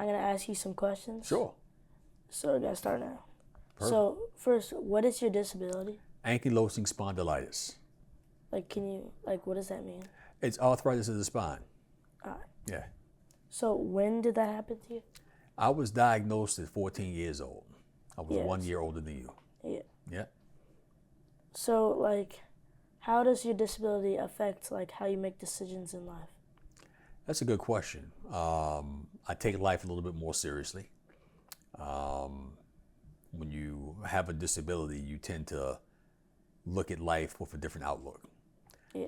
I'm gonna ask you some questions. Sure. So I gotta start now. Perfect. So first, what is your disability? Ankylosing spondylitis. What does that mean? It's arthritis of the spine. Alright. Yeah. So when did that happen to you? I was diagnosed at 14 years old. I was Yes. 1 year older than you. Yeah. Yeah. So how does your disability affect how you make decisions in life? That's a good question. I take life a little bit more seriously. When you have a disability, you tend to look at life with a different outlook. Yeah.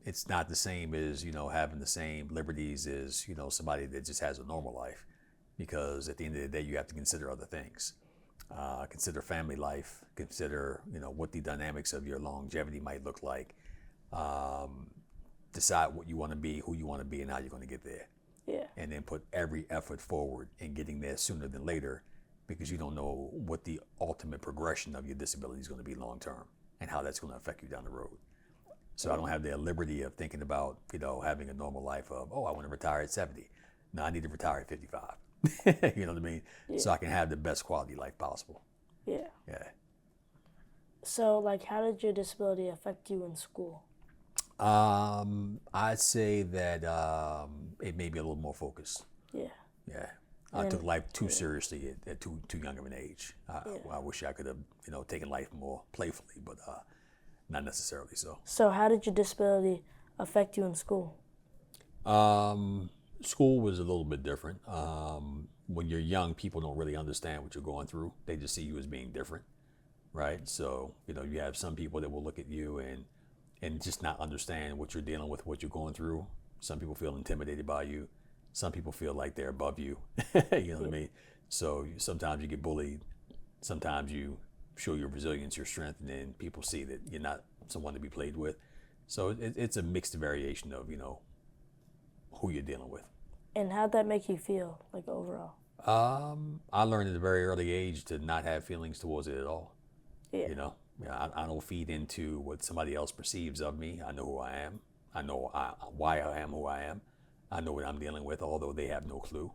It's not the same as, having the same liberties as, somebody that just has a normal life, because at the end of the day, you have to consider other things. Consider family life, consider, what the dynamics of your longevity might look like. Decide what you want to be, who you want to be, and how you're going to get there. Yeah. And then put every effort forward in getting there sooner than later, because you don't know what the ultimate progression of your disability is going to be long term and how that's going to affect you down the road. So I don't have the liberty of thinking about, having a normal life of, I want to retire at 70. No, I need to retire at 55. You know what I mean? Yeah. So I can have the best quality life possible. Yeah. Yeah. So how did your disability affect you in school? I'd say that it made me a little more focused. Yeah. Yeah. I took life too seriously at too young of an age. I wish I could have, taken life more playfully, but not necessarily so. So how did your disability affect you in school? School was a little bit different. When you're young, people don't really understand what you're going through. They just see you as being different, right? So, you have some people that will look at you and just not understand what you're dealing with, what you're going through. Some people feel intimidated by you. Some people feel like they're above you. You know what I mean? So sometimes you get bullied. Sometimes you show your resilience, your strength, and then people see that you're not someone to be played with. So it's a mixed variation of, who you're dealing with. And how'd that make you feel, overall? I learned at a very early age to not have feelings towards it at all. Yeah. I don't feed into what somebody else perceives of me. I know who I am. I know why I am who I am. I know what I'm dealing with, although they have no clue.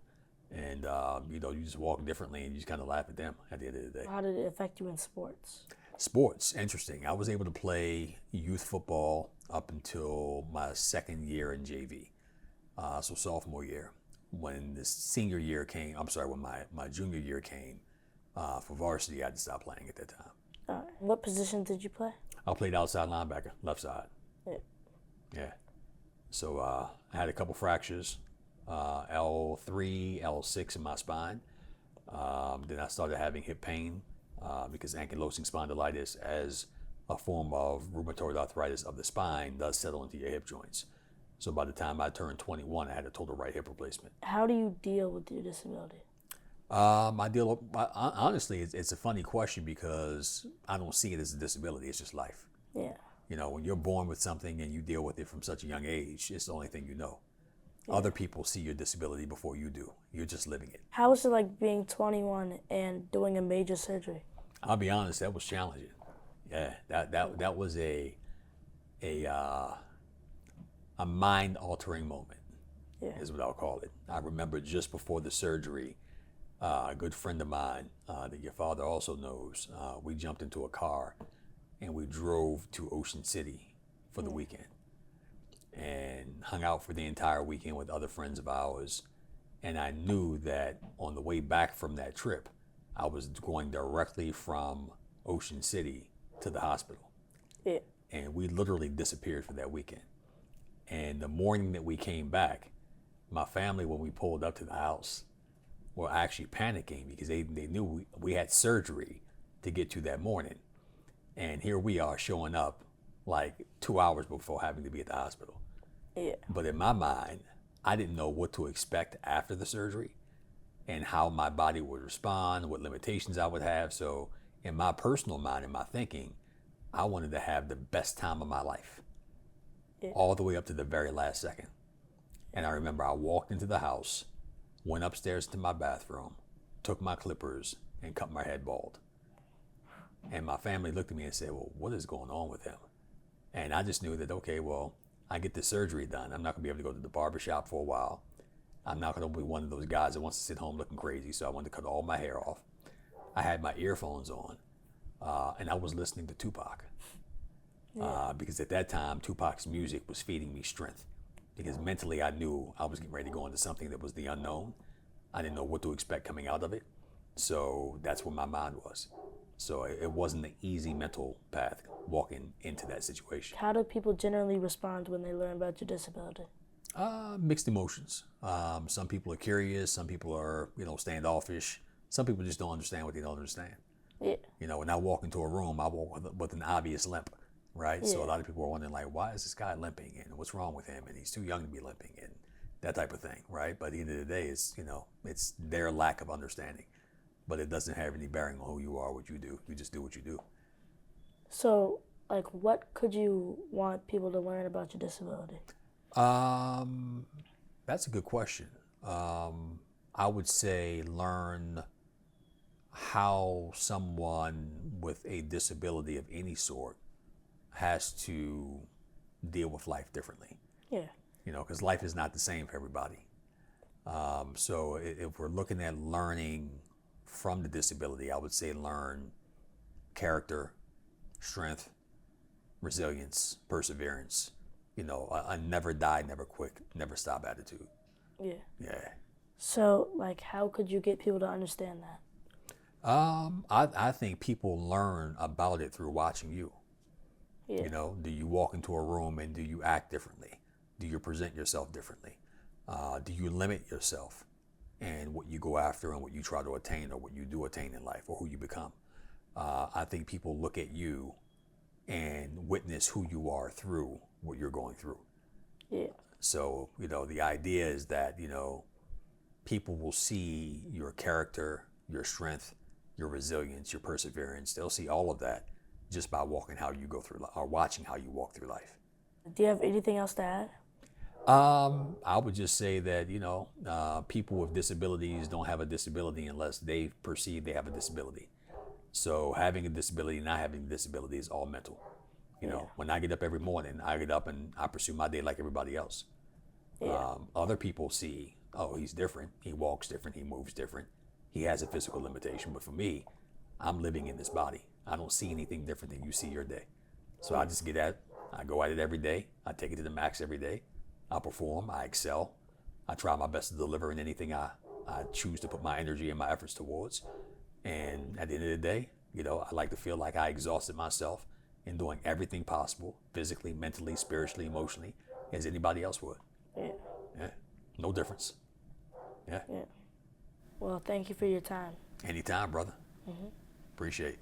And, you just walk differently and you just kind of laugh at them at the end of the day. How did it affect you in sports? Sports, interesting. I was able to play youth football up until my second year in JV. So sophomore year. When the senior year came, when my junior year came, for varsity, I had to stop playing at that time. What position did you play? I played outside linebacker, left side. Yeah. Yeah. So I had a couple fractures, L3, L6 in my spine. Then I started having hip pain because ankylosing spondylitis, as a form of rheumatoid arthritis of the spine, does settle into your hip joints. So by the time I turned 21, I had a total right hip replacement. How do you deal with your disability? Honestly, it's a funny question because I don't see it as a disability. It's just life. Yeah. When you're born with something and you deal with it from such a young age, it's the only thing you know. Yeah. Other people see your disability before you do. You're just living it. How was it like being 21 and doing a major surgery? I'll be honest, that was challenging. Yeah, that was a mind-altering moment, is what I'll call it. I remember just before the surgery, a good friend of mine that your father also knows, we jumped into a car and we drove to Ocean City for the weekend and hung out for the entire weekend with other friends of ours. And I knew that on the way back from that trip, I was going directly from Ocean City to the hospital. Yeah. And we literally disappeared for that weekend. And the morning that we came back, my family, when we pulled up to the house, were actually panicking because they knew we had surgery to get to that morning. And here we are showing up like 2 hours before having to be at the hospital. Yeah. But in my mind, I didn't know what to expect after the surgery and how my body would respond, what limitations I would have. So in my personal mind, in my thinking, I wanted to have the best time of my life, all the way up to the very last second. And I remember I walked into the house, went upstairs to my bathroom, took my clippers, and cut my head bald. And my family looked at me and said, well, what is going on with him? And I just knew that, okay, well, I get the surgery done. I'm not gonna be able to go to the barbershop for a while. I'm not going to be one of those guys that wants to sit home looking crazy. So I wanted to cut all my hair off. I had my earphones on, and I was listening to Tupac. Because at that time, Tupac's music was feeding me strength. Because mentally, I knew I was getting ready to go into something that was the unknown. I didn't know what to expect coming out of it. So that's where my mind was. So it wasn't an easy mental path walking into that situation. How do people generally respond when they learn about your disability? Mixed emotions. Some people are curious. Some people are, standoffish. Some people just don't understand what they don't understand. Yeah. When I walk into a room, I walk with an obvious limp, right? Yeah. So a lot of people are wondering, like, why is this guy limping, and what's wrong with him, and he's too young to be limping, and that type of thing, right? But at the end of the day, it's their lack of understanding, but it doesn't have any bearing on who you are, what you do. You just do what you do. So, like, what could you want people to learn about your disability? That's a good question. I would say learn how someone with a disability of any sort has to deal with life differently. Yeah. Because life is not the same for everybody. So if we're looking at learning from the disability, I would say learn character, strength, resilience, perseverance, a never die, never quit, never stop attitude. Yeah. Yeah. So, like, how could you get people to understand that? I think people learn about it through watching you. Yeah. Do you walk into a room and do you act differently? Do you present yourself differently? Do you limit yourself and what you go after and what you try to attain or what you do attain in life or who you become? I think people look at you and witness who you are through what you're going through. Yeah. So, the idea is that, people will see your character, your strength, your resilience, your perseverance. They'll see all of that just by walking how you go through or watching how you walk through life. Do you have anything else to add? I would just say that, people with disabilities don't have a disability unless they perceive they have a disability. So having a disability, not having a disability is all mental. When I get up every morning, I get up and I pursue my day like everybody else. Yeah. Other people see, oh, he's different. He walks different. He moves different. He has a physical limitation. But for me, I'm living in this body. I don't see anything different than you see your day. So I just I go at it every day. I take it to the max every day. I perform. I excel. I try my best to deliver in anything I choose to put my energy and my efforts towards. And at the end of the day, I like to feel like I exhausted myself in doing everything possible, physically, mentally, spiritually, emotionally, as anybody else would. Yeah. Yeah. No difference. Yeah. Yeah. Well, thank you for your time. Anytime, brother. Appreciate it.